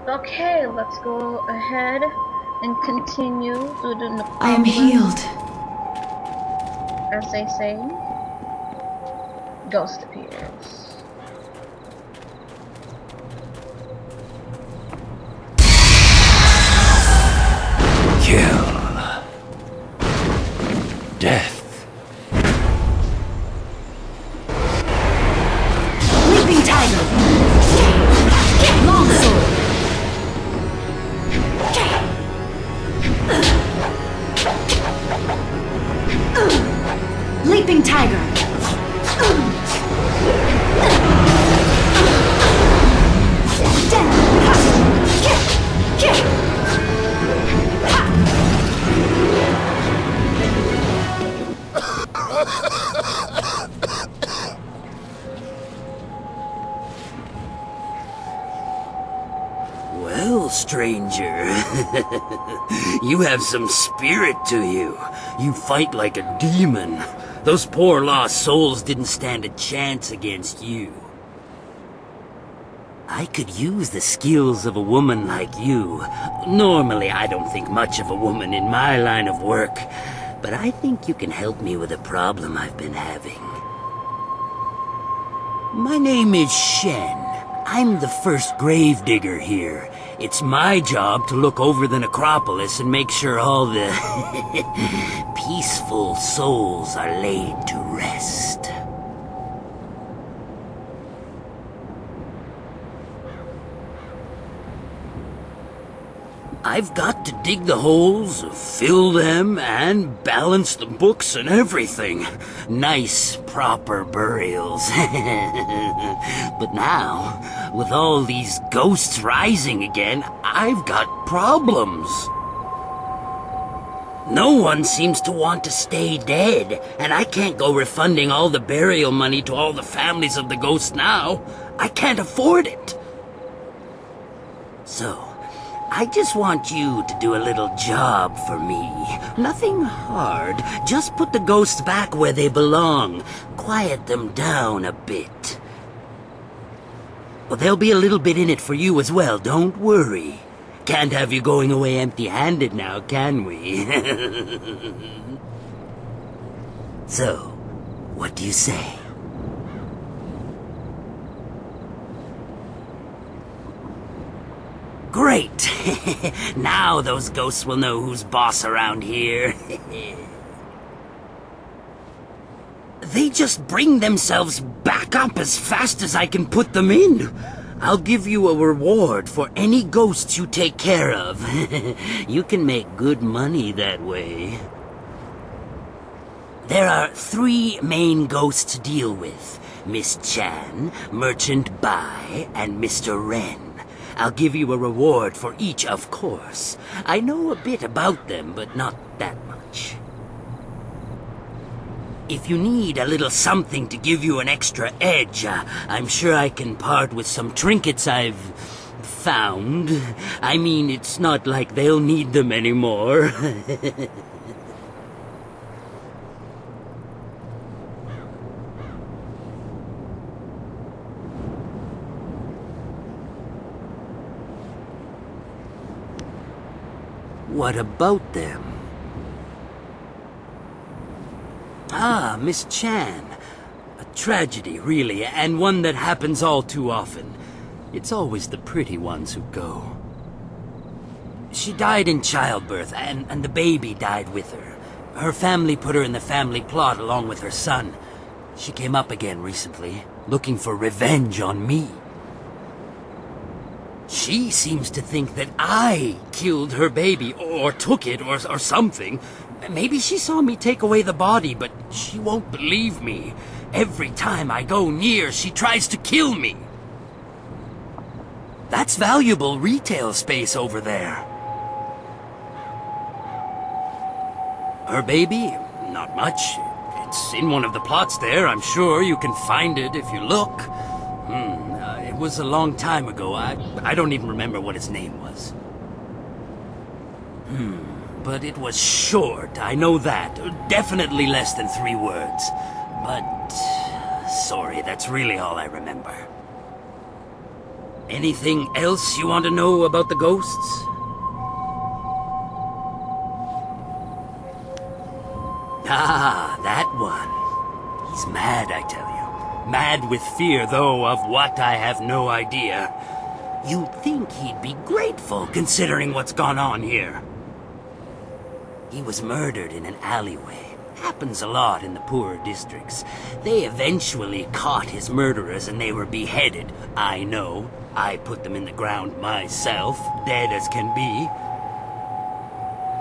Okay, let's go ahead and continue to the I am healed. As they say, ghost appears. Kill. Death. Leaping tiger. Long sword. Leaping tiger. Well, stranger, you have some spirit to you. You fight like a demon. Those poor lost souls didn't stand a chance against you. I could use the skills of a woman like you. Normally, I don't think much of a woman in my line of work, but I think you can help me with a problem I've been having. My name is Shen. I'm the first gravedigger here. It's my job to look over the necropolis and make sure all the peaceful souls are laid to rest. I've got to dig the holes, fill them, and balance the books and everything. Nice, proper burials. But now, with all these ghosts rising again, I've got problems. No one seems to want to stay dead, and I can't go refunding all the burial money to all the families of the ghosts now. I can't afford it. So, I just want you to do a little job for me. Nothing hard. Just put the ghosts back where they belong. Quiet them down a bit. Well, there'll be a little bit in it for you as well, don't worry. Can't have you going away empty-handed now, can we? So, what do you say? Great! Now those ghosts will know who's boss around here. They just bring themselves back up as fast as I can put them in. I'll give you a reward for any ghosts you take care of. You can make good money that way. There are 3 main ghosts to deal with. Miss Chan, Merchant Bai, and Mr. Ren. I'll give you a reward for each, of course. I know a bit about them, but not that much. If you need a little something to give you an extra edge, I'm sure I can part with some trinkets I've found. I mean, it's not like they'll need them anymore. What about them? Ah, Miss Chan. A tragedy, really, and one that happens all too often. It's always the pretty ones who go. She died in childbirth, and the baby died with her. Her family put her in the family plot along with her son. She came up again recently, looking for revenge on me. She seems to think that I killed her baby, or took it, or something. Maybe she saw me take away the body, but she won't believe me. Every time I go near, she tries to kill me. That's valuable retail space over there. Her baby? Not much. It's in one of the plots there, I'm sure. You can find it if you look. It was a long time ago. I don't even remember what its name was. But it was short, I know that. Definitely less than 3 words. But sorry, that's really all I remember. Anything else you want to know about the ghosts? Ah, that one. He's mad, I tell you. Mad with fear, though, of what I have no idea. You'd think he'd be grateful, considering what's gone on here. He was murdered in an alleyway. Happens a lot in the poorer districts. They eventually caught his murderers and they were beheaded. I know. I put them in the ground myself, dead as can be.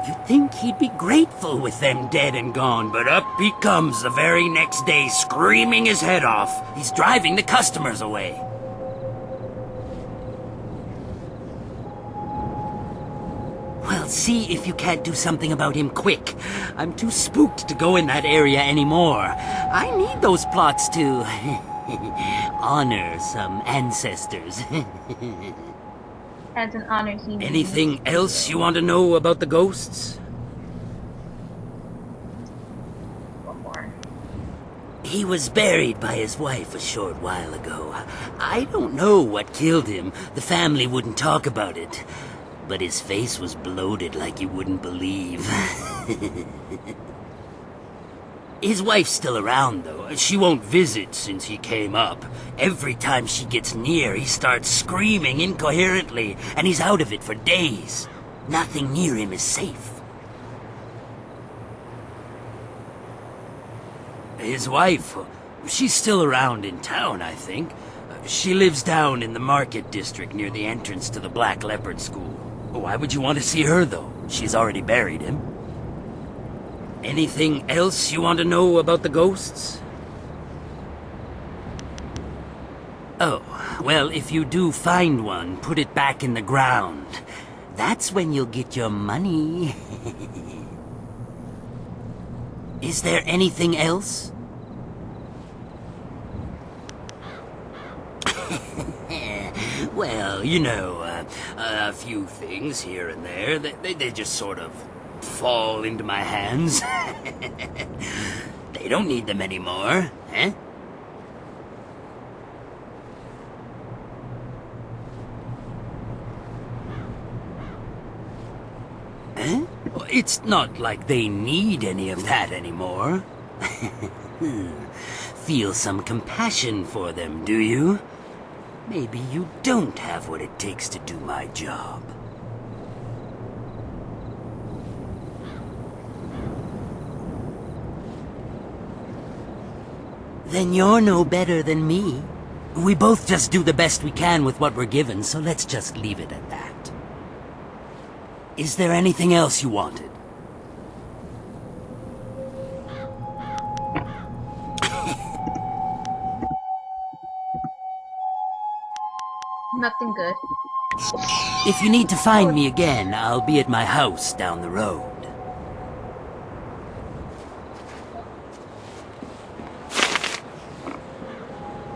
You'd think he'd be grateful with them dead and gone, but up he comes the very next day, screaming his head off. He's driving the customers away. Well, see if you can't do something about him quick. I'm too spooked to go in that area anymore. I need those plots to honor some ancestors. As an honor, he. Anything else you want to know about the ghosts? One more. He was buried by his wife a short while ago. I don't know what killed him. The family wouldn't talk about it. But his face was bloated like you wouldn't believe. His wife's still around, though. She won't visit since he came up. Every time she gets near, he starts screaming incoherently, and he's out of it for days. Nothing near him is safe. His wife, she's still around in town, I think. She lives down in the market district near the entrance to the Black Leopard School. Why would you want to see her, though? She's already buried him. Anything else you want to know about the ghosts? Oh, well, if you do find one, put it back in the ground. That's when you'll get your money. Is there anything else? Well, you know, a few things here and there. They just sort of fall into my hands. They don't need them anymore, eh? Eh? It's not like they need any of that anymore. Feel some compassion for them, do you? Maybe you don't have what it takes to do my job. Then you're no better than me. We both just do the best we can with what we're given, so let's just leave it at that. Is there anything else you wanted? Nothing good. If you need to find me again, I'll be at my house down the road.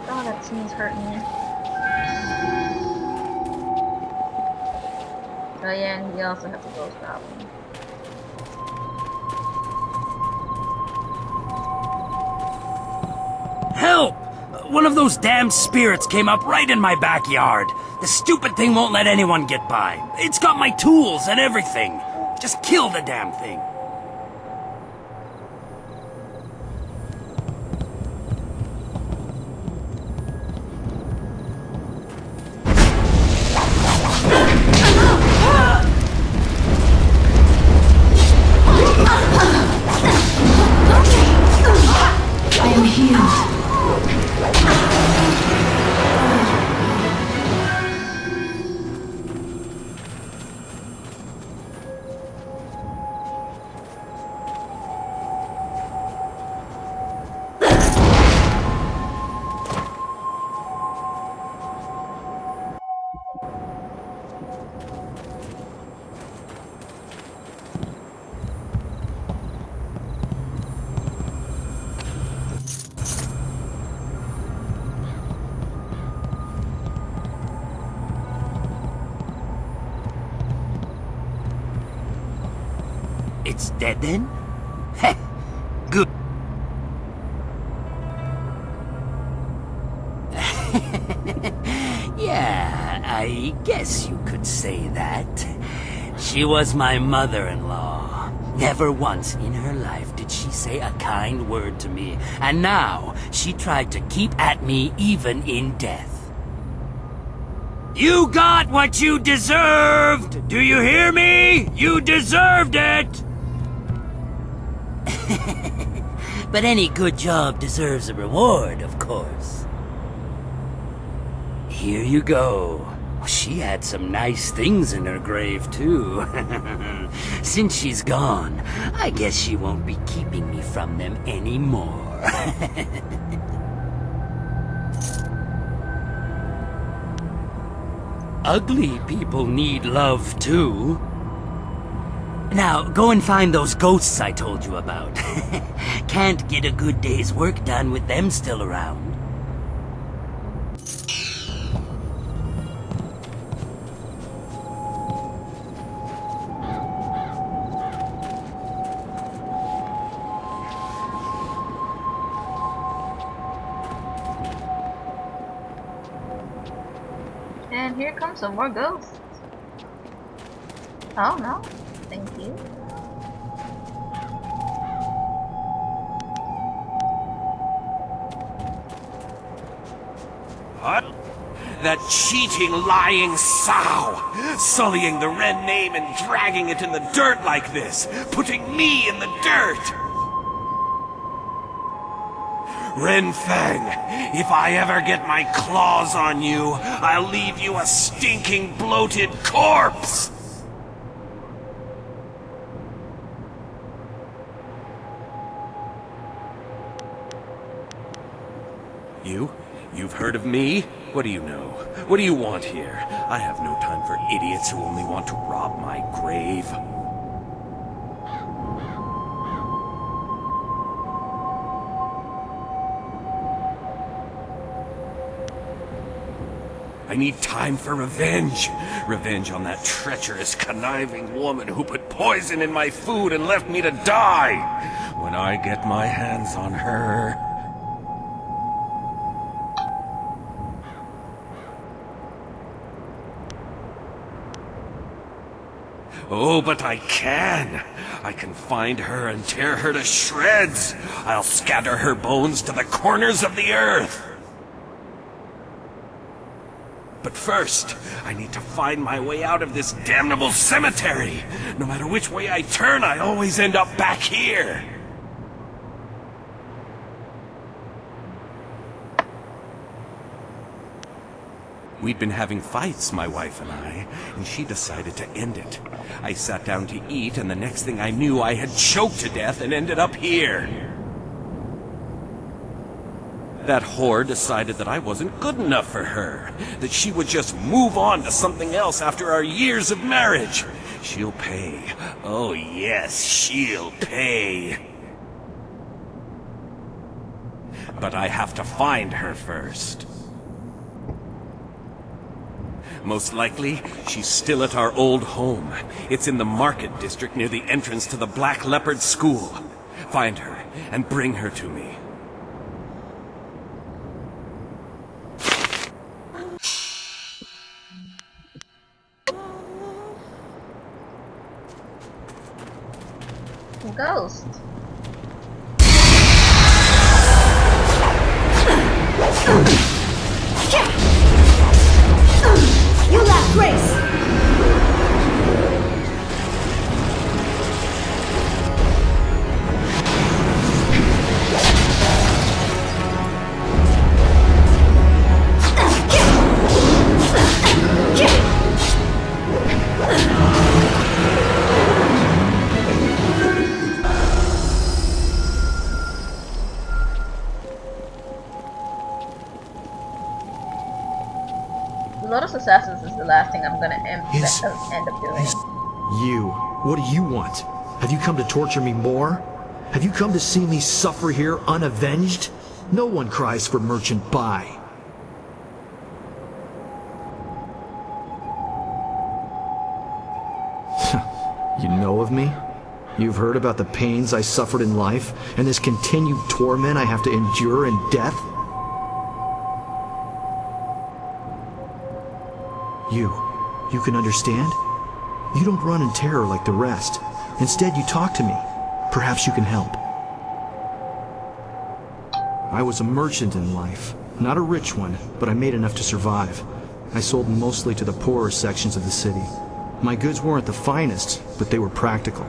Oh, that seems hurting me. Oh yeah, and we also have the ghost problem. Help! One of those damn spirits came up right in my backyard. The stupid thing won't let anyone get by. It's got my tools and everything. Just kill the damn thing. I am healed. It's dead then? Heh, good. Yeah, I guess you could say that. She was my mother-in-law. Never once in her life did she say a kind word to me, and now she tried to keep at me even in death. You got what you deserved! Do you hear me? You deserved it! But any good job deserves a reward, of course. Here you go. She had some nice things in her grave, too. Since she's gone, I guess she won't be keeping me from them anymore. Ugly people need love, too. Now, go and find those ghosts I told you about. Can't get a good day's work done with them still around. And here comes some more ghosts. Oh no, thank you. What? That cheating, lying sow! Sullying the Ren name and dragging it in the dirt like this! Putting me in the dirt! Ren Fang, if I ever get my claws on you, I'll leave you a stinking, bloated corpse! You've heard of me? What do you know? What do you want here? I have no time for idiots who only want to rob my grave. I need time for revenge. Revenge on that treacherous, conniving woman who put poison in my food and left me to die. When I get my hands on her... Oh, but I can. I can find her and tear her to shreds. I'll scatter her bones to the corners of the earth. But first, I need to find my way out of this damnable cemetery. No matter which way I turn, I always end up back here. We'd been having fights, my wife and I, and she decided to end it. I sat down to eat, and the next thing I knew, I had choked to death and ended up here. That whore decided that I wasn't good enough for her, that she would just move on to something else after our years of marriage. She'll pay. Oh yes, she'll pay. But I have to find her first. Most likely, she's still at our old home. It's in the market district near the entrance to the Black Leopard School. Find her and bring her to me. Ghost. You lack grace! Lotus Assassins is the last thing I'm gonna end up doing. You. What do you want? Have you come to torture me more? Have you come to see me suffer here unavenged? No one cries for merchant buy. You know of me? You've heard about the pains I suffered in life, and this continued torment I have to endure in death? You can understand? You don't run in terror like the rest. Instead, you talk to me. Perhaps you can help. I was a merchant in life. Not a rich one, but I made enough to survive. I sold mostly to the poorer sections of the city. My goods weren't the finest, but they were practical.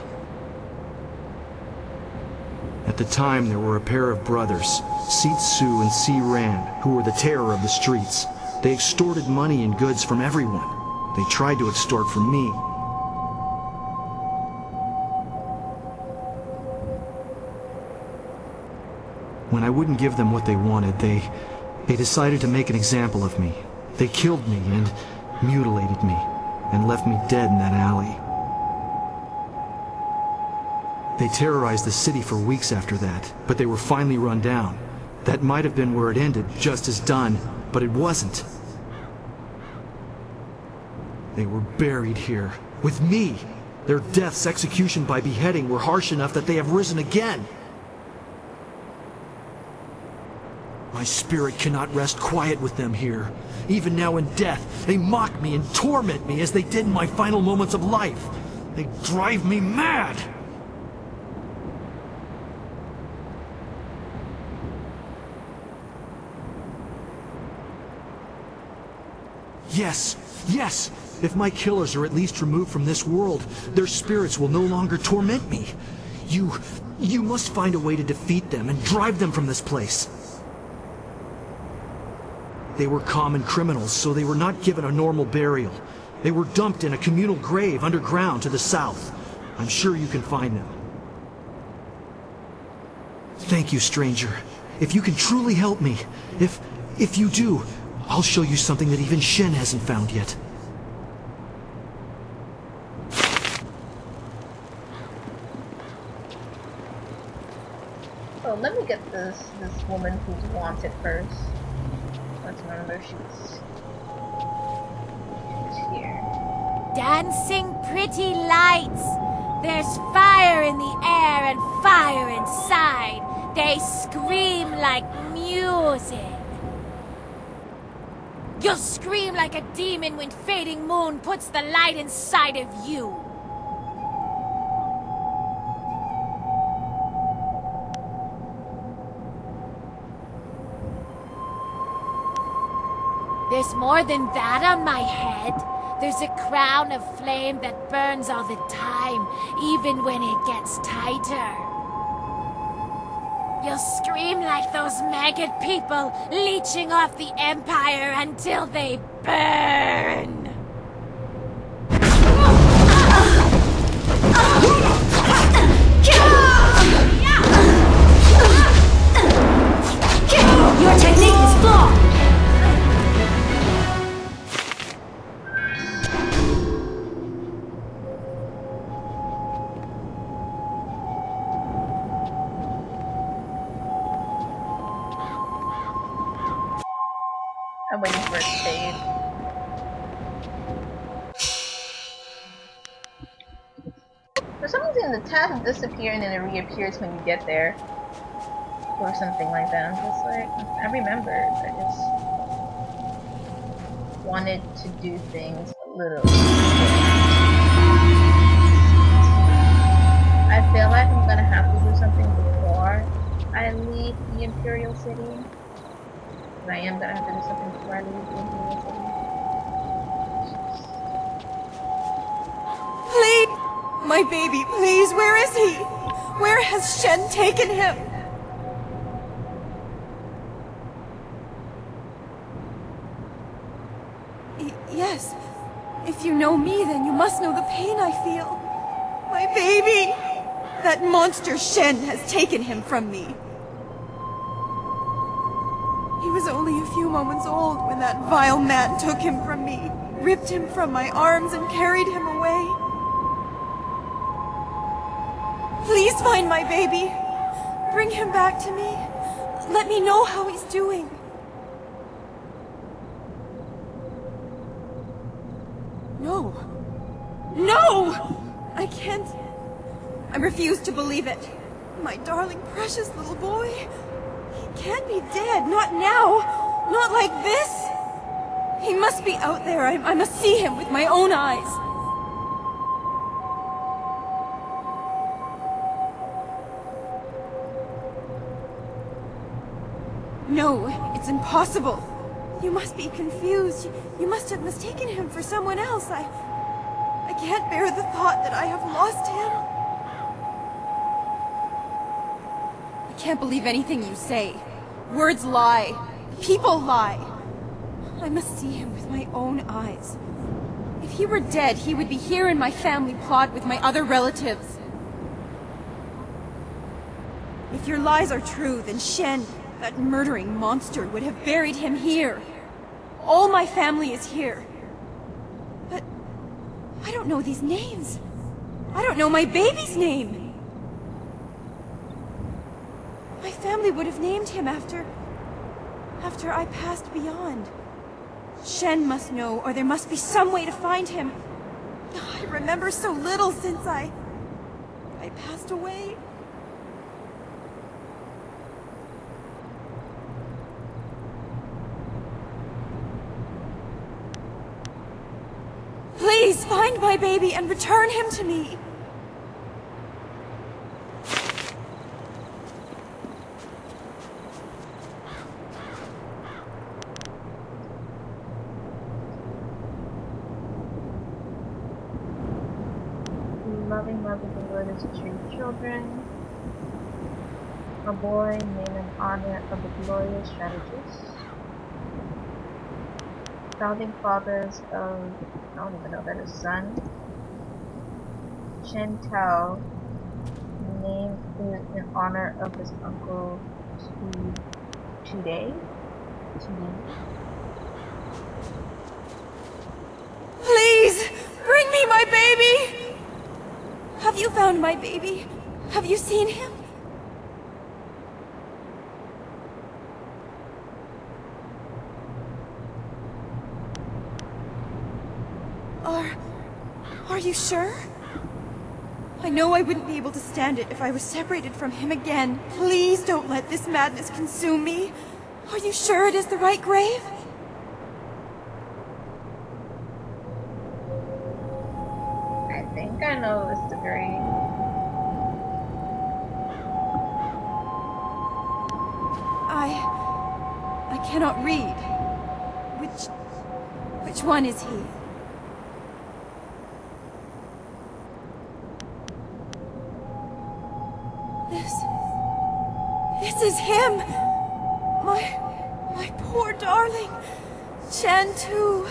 At the time, there were a pair of brothers, Seet Su and Si Ran, who were the terror of the streets. They extorted money and goods from everyone. They tried to extort from me. When I wouldn't give them what they wanted, they decided to make an example of me. They killed me and mutilated me, and left me dead in that alley. They terrorized the city for weeks after that, but they were finally run down. That might have been where it ended, just as done, but it wasn't. They were buried here, with me. Their deaths, execution by beheading, were harsh enough that they have risen again. My spirit cannot rest quiet with them here. Even now in death, they mock me and torment me as they did in my final moments of life. They drive me mad! Yes, yes! If my killers are at least removed from this world, their spirits will no longer torment me. You must find a way to defeat them and drive them from this place. They were common criminals, so they were not given a normal burial. They were dumped in a communal grave underground to the south. I'm sure you can find them. Thank you, stranger. If you can truly help me, if you do, I'll show you something that even Shen hasn't found yet. So let me get this woman who's wanted first. Let's remember she's here. Dancing pretty lights. There's fire in the air and fire inside. They scream like music. You'll scream like a demon when fading moon puts the light inside of you. There's more than that on my head. There's a crown of flame that burns all the time, even when it gets tighter. You'll scream like those maggot people leeching off the Empire until they burn. Your technique is flawed. I'm waiting for it to fade. For some reason the tab disappears and then it reappears when you get there. Or something like that. I'm just like, I remembered. I just wanted to do things a little. I feel like I'm gonna have to do something before I leave the Imperial City. I am gonna have to do something before I leave the Imperial City. Please! My baby, please, where is he? Where has Shen taken him? Yes. If you know me, then you must know the pain I feel. My baby! That monster Shen has taken him from me. He was only a few moments old when that vile man took him from me, ripped him from my arms and carried him away. Please find my baby. Bring him back to me. Let me know how he's doing. No. No! I can't. I refuse to believe it. My darling, precious little boy. He can't be dead. Not now. Not like this. He must be out there. I must see him with my own eyes. No, it's impossible. You must be confused. You must have mistaken him for someone else. I can't bear the thought that I have lost him. I can't believe anything you say. Words lie. People lie. I must see him with my own eyes. If he were dead, he would be here in my family plot with my other relatives. If your lies are true, then Shen, that murdering monster, would have buried him here. All my family is here. But I don't know these names. I don't know my baby's name. My family would have named him after I passed beyond. Shen must know, or there must be some way to find him. I remember so little since I passed away. Please find my baby and return him to me. Loving love of the Lord is to treat children. A boy named in honor of the glorious strategist. Founding fathers of, I don't even know that his son, Chan Tuo, named in honor of his uncle Jade. Please, bring me my baby! Have you found my baby? Have you seen him? Are you sure? I know I wouldn't be able to stand it if I was separated from him again. Please don't let this madness consume me. Are you sure it is the right grave? I think I know this degree. I cannot read. Which one is he? This is him! My poor darling, Chan Tuo.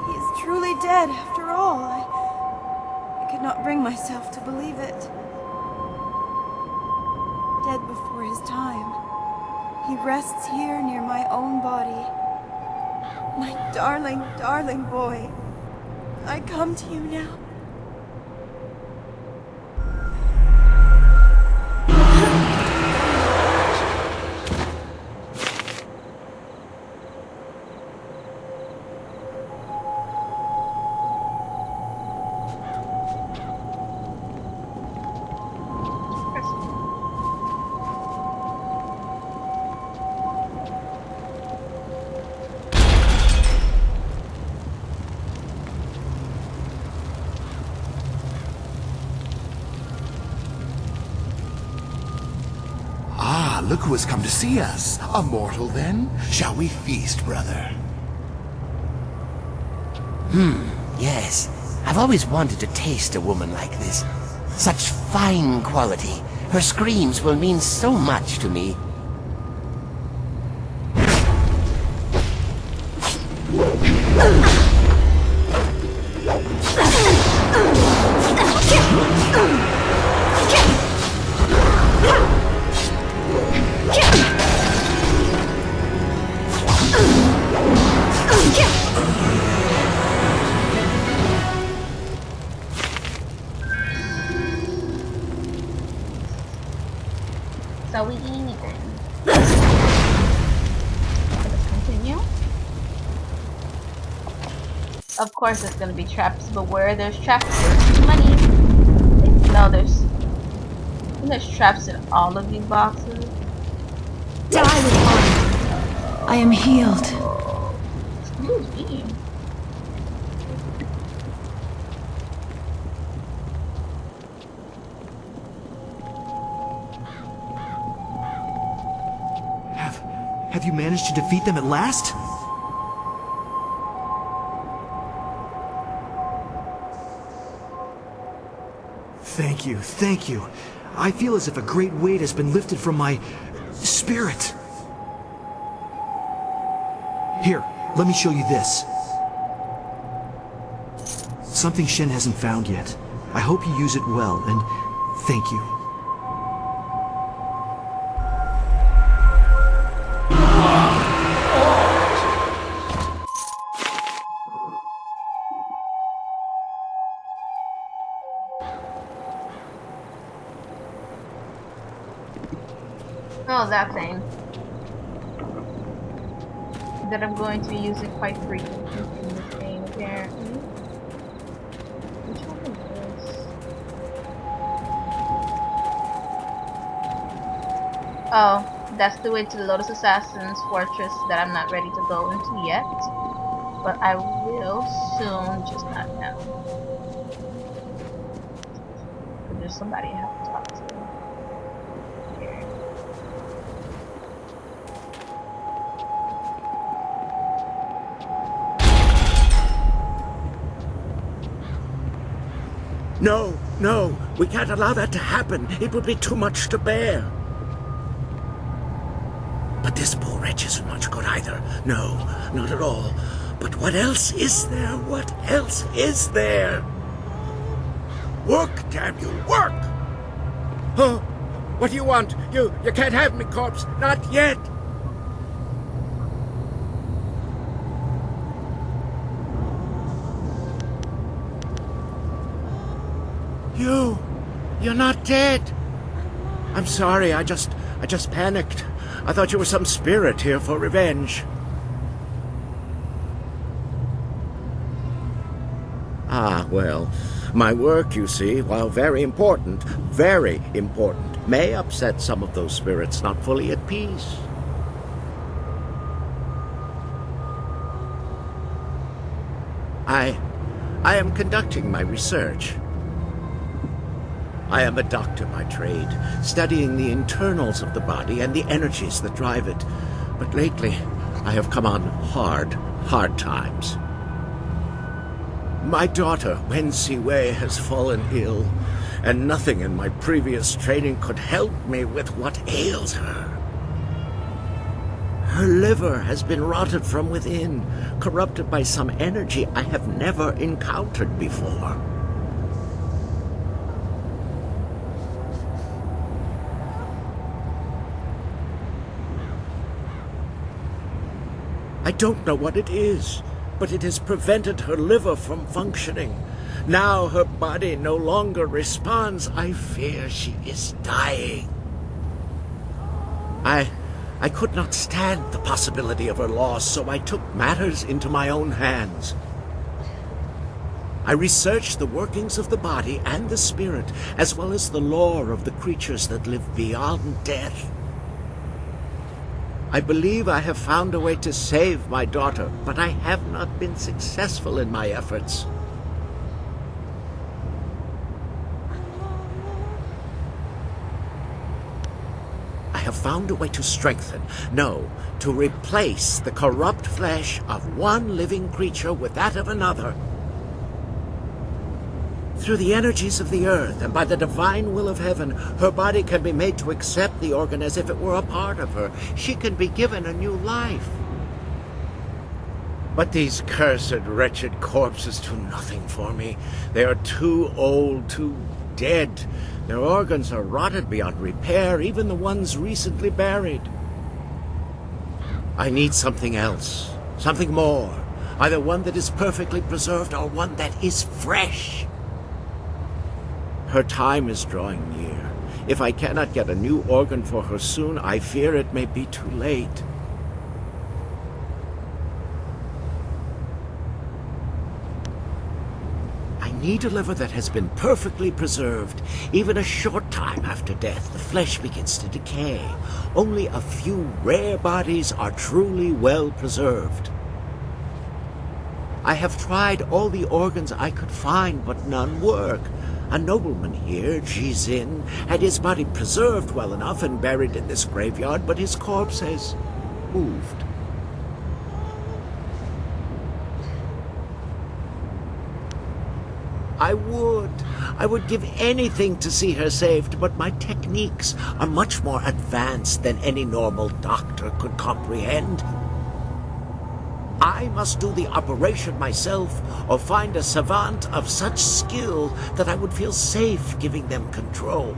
He is truly dead after all. I could not bring myself to believe it. Dead before his time. He rests here near my own body. My darling, darling boy. I come to you now. Look who has come to see us. A mortal, then? Shall we feast, brother? Yes. I've always wanted to taste a woman like this. Such fine quality. Her screams will mean so much to me. So we eat. Let's continue. Of course it's gonna be traps, but where there's traps, there's money. No, there's traps in all of these boxes. Die with honor. I am healed. Ooh, gee. Have you managed to defeat them at last? Thank you, thank you. I feel as if a great weight has been lifted from my spirit. Here, let me show you this. Something Shen hasn't found yet. I hope you use it well, and thank you. Oh, that thing. That I'm going to use it quite frequently in this game, apparently. Which one is this? Oh, that's the way to the Lotus Assassin's fortress that I'm not ready to go into yet. But I will soon, just not now. There's somebody I have to talk to. Here. No, no, we can't allow that to happen. It would be too much to bear. But this poor wretch isn't much good either. No, not at all. But what else is there? What else is there? Work, damn you, work! Huh? What do you want? You can't have me, corpse. Not yet. You're not dead. I'm sorry, I just panicked. I thought you were some spirit here for revenge. Ah, well, my work, you see, while very important, may upset some of those spirits not fully at peace. I am conducting my research. I am a doctor by trade, studying the internals of the body and the energies that drive it. But lately, I have come on hard times. My daughter, Wen Siwei, has fallen ill, and nothing in my previous training could help me with what ails her. Her liver has been rotted from within, corrupted by some energy I have never encountered before. I don't know what it is, but it has prevented her liver from functioning. Now her body no longer responds. I fear she is dying. I could not stand the possibility of her loss, so I took matters into my own hands. I researched the workings of the body and the spirit, as well as the lore of the creatures that live beyond death. I believe I have found a way to save my daughter, but I have not been successful in my efforts. I have found a way to strengthen, no, to replace the corrupt flesh of one living creature with that of another. Through the energies of the earth and by the divine will of heaven, her body can be made to accept the organ as if it were a part of her. She can be given a new life. But these cursed, wretched corpses do nothing for me. They are too old, too dead. Their organs are rotted beyond repair, even the ones recently buried. I need something else, something more. Either one that is perfectly preserved or one that is fresh. Her time is drawing near. If I cannot get a new organ for her soon, I fear it may be too late. I need a liver that has been perfectly preserved. Even a short time after death, the flesh begins to decay. Only a few rare bodies are truly well preserved. I have tried all the organs I could find, but none work. A nobleman here, Jizin, had his body preserved well enough and buried in this graveyard, but his corpse has moved. I would give anything to see her saved, but my techniques are much more advanced than any normal doctor could comprehend. I must do the operation myself, or find a savant of such skill that I would feel safe giving them control.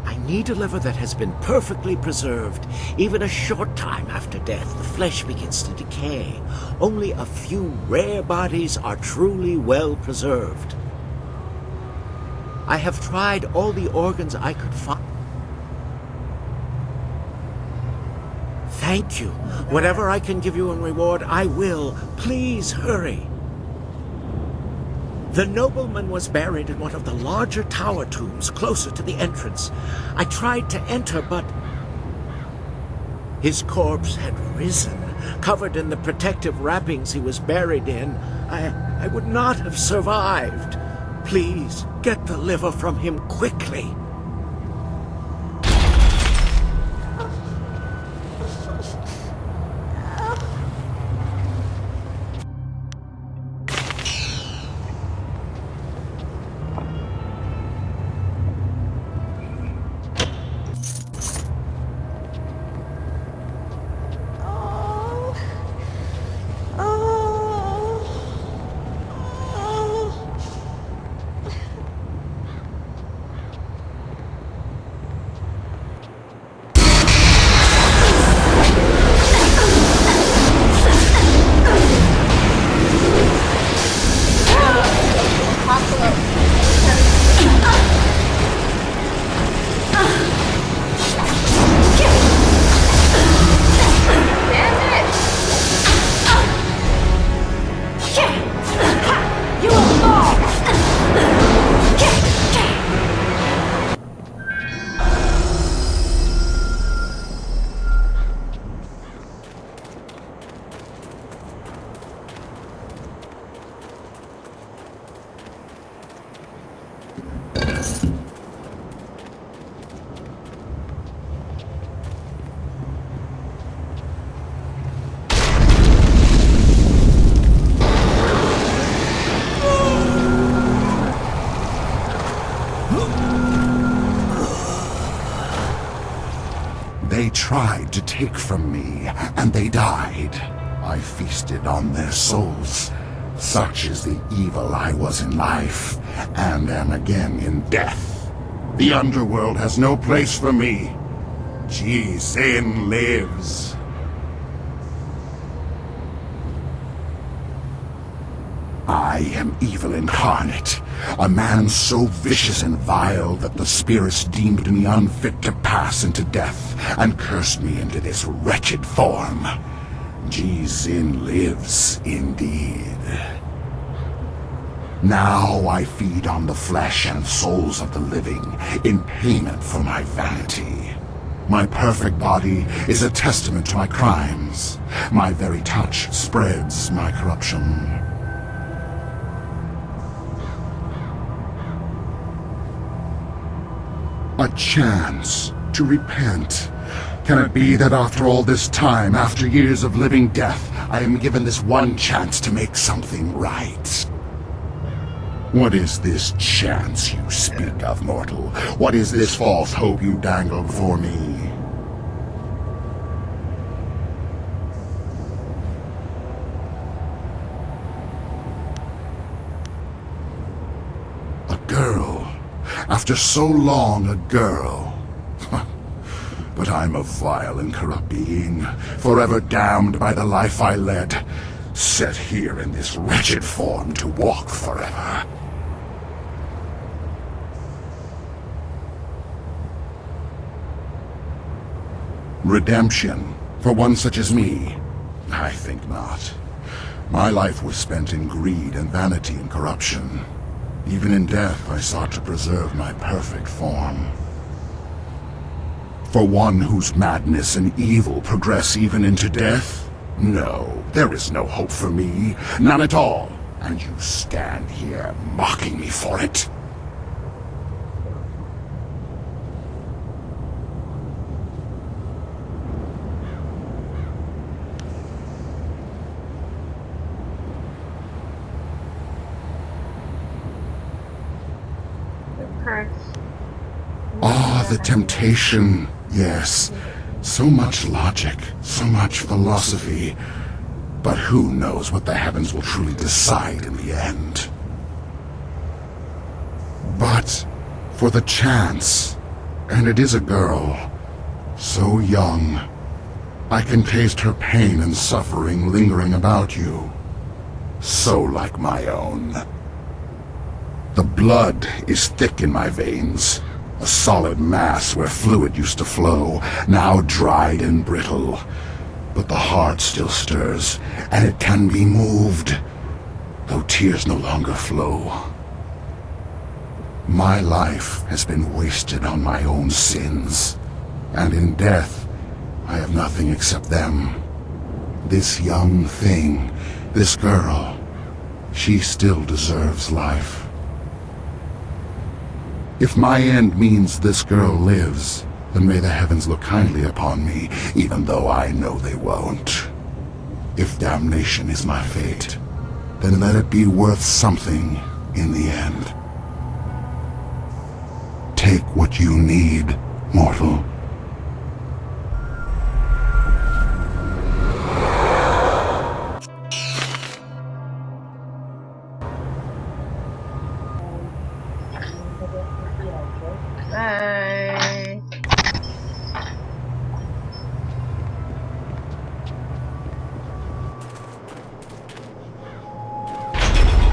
I need a liver that has been perfectly preserved. Even a short time after death, the flesh begins to decay. Only a few rare bodies are truly well preserved. I have tried all the organs I could find. Thank you. Whatever I can give you in reward, I will. Please hurry. The nobleman was buried in one of the larger tower tombs closer to the entrance. I tried to enter, but his corpse had risen, covered in the protective wrappings he was buried in. I would not have survived. Please, get the liver from him quickly. They tried to take from me, and they died. I feasted on their souls. Such is the evil I was in life, and am again in death. The underworld has no place for me. Jizin lives. I am evil incarnate, a man so vicious and vile that the spirits deemed me unfit to pass into death and cursed me into this wretched form. Jizin lives indeed. Now I feed on the flesh and souls of the living in payment for my vanity. My perfect body is a testament to my crimes. My very touch spreads my corruption. A chance to repent. Can it be that after all this time, after years of living death, I am given this one chance to make something right? What is this chance you speak of, mortal? What is this false hope you dangle before me? A girl. After so long, a girl. But I'm a vile and corrupt being, forever damned by the life I led, set here in this wretched form to walk forever. Redemption, for one such as me? I think not. My life was spent in greed and vanity and corruption. Even in death, I sought to preserve my perfect form. For one whose madness and evil progress even into death? No, there is no hope for me. None at all. And you stand here mocking me for it? Ah, the temptation. Yes. So much logic, so much philosophy. But who knows what the heavens will truly decide in the end? But for the chance, and it is a girl, so young, I can taste her pain and suffering lingering about you, so like my own. The blood is thick in my veins, a solid mass where fluid used to flow, now dried and brittle. But the heart still stirs, and it can be moved, though tears no longer flow. My life has been wasted on my own sins, and in death, I have nothing except them. This young thing, this girl, she still deserves life. If my end means this girl lives, then may the heavens look kindly upon me, even though I know they won't. If damnation is my fate, then let it be worth something in the end. Take what you need, mortal. Bye.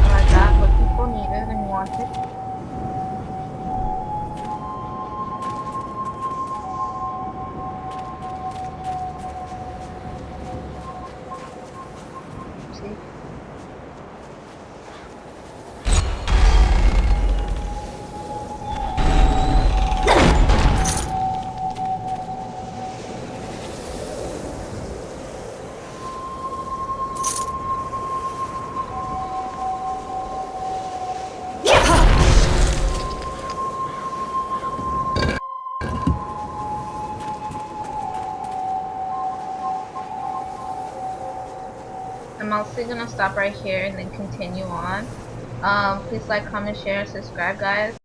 I got what people needed and wanted. See? I'm also gonna stop right here and then continue on. Please like, comment, share, and subscribe, guys.